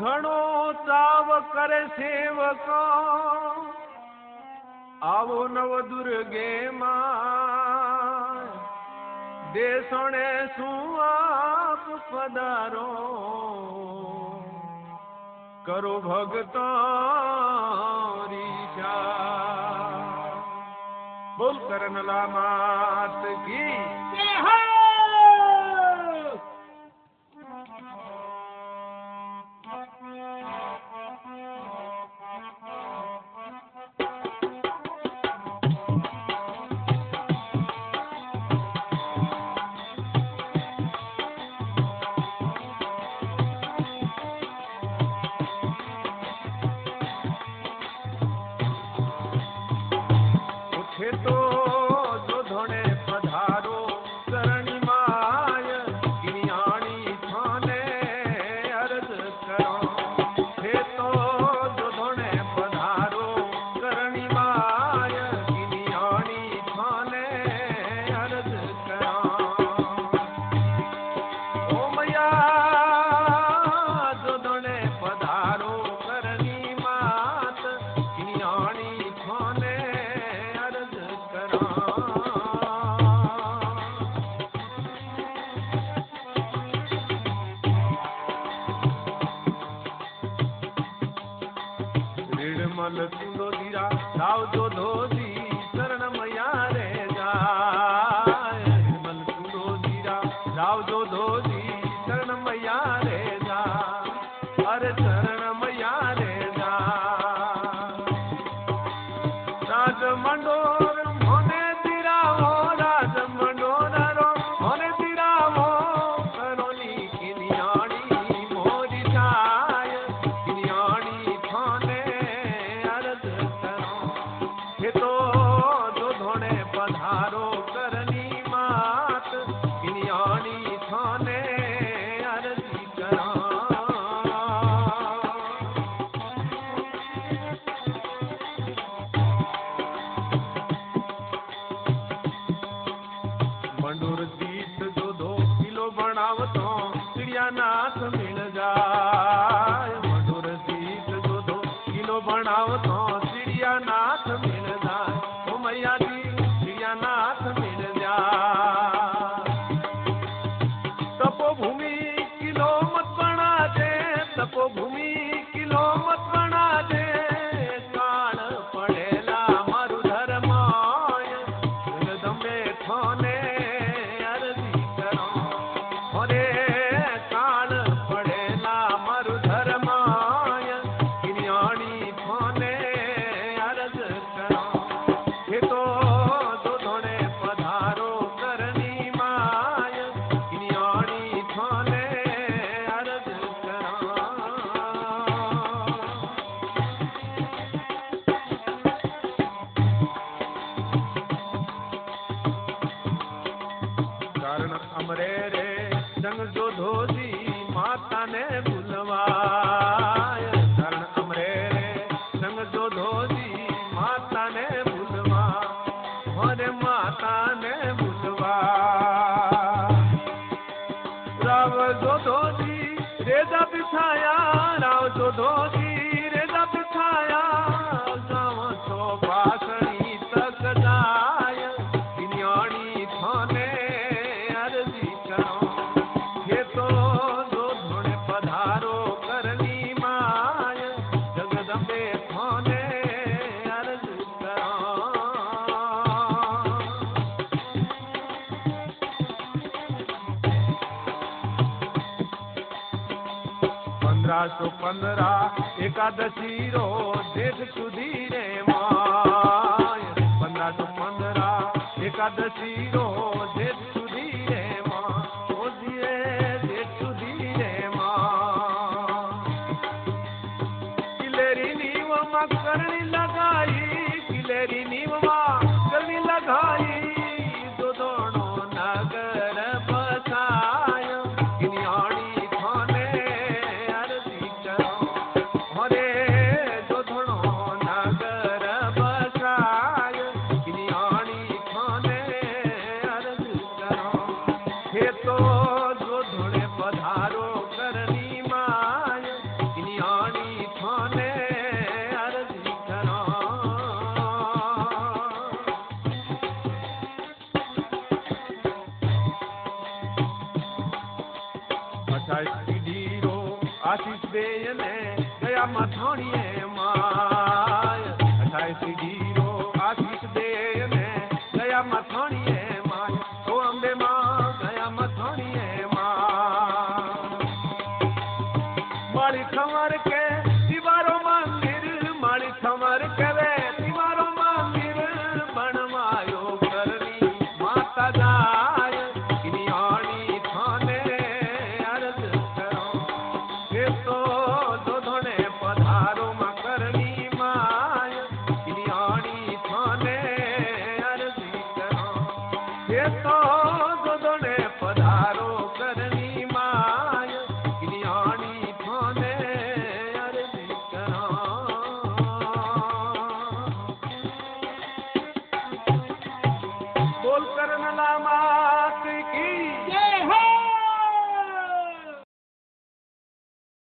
ઘણો ચાવ કરે સેવકો આવો નવ દુર્ગે માં દેશોને શું આપ પધારો કરો ભગતો બોલ કરનલા માત કી तो जो धोने पधारो करणी माय गिनियाणी थाने अर्ज करो हे तो जो धोने पधारो करणी माय गिनियाणी थाने अर्ज करो ओ मैया जो धोने पधारो करणी मात गिनियाणी थाने मल तुंदो धीरा राव जो धोजी शरण मैया रे जाय मल तुंदो धीरा राव जो धोजी शरण मैया रे जा अरे शरण मैया रे जा राज मंडोर मोने धीरावो राज मंडोर रो मोने धीरावो करोनी किनियाणी मोरी जाय किनियाणी थाने तो जो धोने पधारो करनी मात गिनियाणी थाने अर्जी करा मंडूर जीत जो 2 किलो बनाव तो चिड़िया नाथ मिल जाए मंडूर जीत जो 2 किलो बनाव तो चिड़िया नाथ मिल जाए ओ मैया जी चिड़िया नाथ मिल जाए तपोभूमि किलो मत बना दे तपोभूमि किलो मत बना दे काल पड़ेला मारू धर्माय जगदम्बे थाने अर्जी करो अरे काल पड़ेला मारू धर्माय गिनियाणी थाने अर्ज करो हे तो जो धोने पधारो करनी माय गिनियाणी थाने अर्ज करो 'कारण अमरे रे संग जो धोजी माता ने बुलवाय 'कारण अमरे रे संग जो धोजी माता ने बुलवा और माता ने बुलवा राव जो धोजी रेजा बिछाया राव जो धोजी रेजा बिछाया जाव तो बासणी तक जाय गिनियाणी थाने अर्जी करो ये तो जो धोने पधारो करनी माय जगदम्बे थाने अर्ज करो 1515 एकादशी रो देख सुधी रे माय 1515 एकादशी रो देख सुधी रे मां ओ जिए देख सुधी रे मां किलेरी नीव मां करनी लगाई किलेरी नीव मां करनी लगाई दो दोनों नगर बसाय गिनियाणी थाने अर्जी करो हरे दो दोनों नगर बसाय गिनियाणी थाने अर्ज करो हे तो जो धोने पधारो करनी माय ઢીરો આશીષ બેયને ગયા મથાણીએ માય 28 ઢીરો આશીષ બેયને ગયા મથાણીએ માય ઓ અંબે માં ગયા મથાણીએ માં મારી ખબર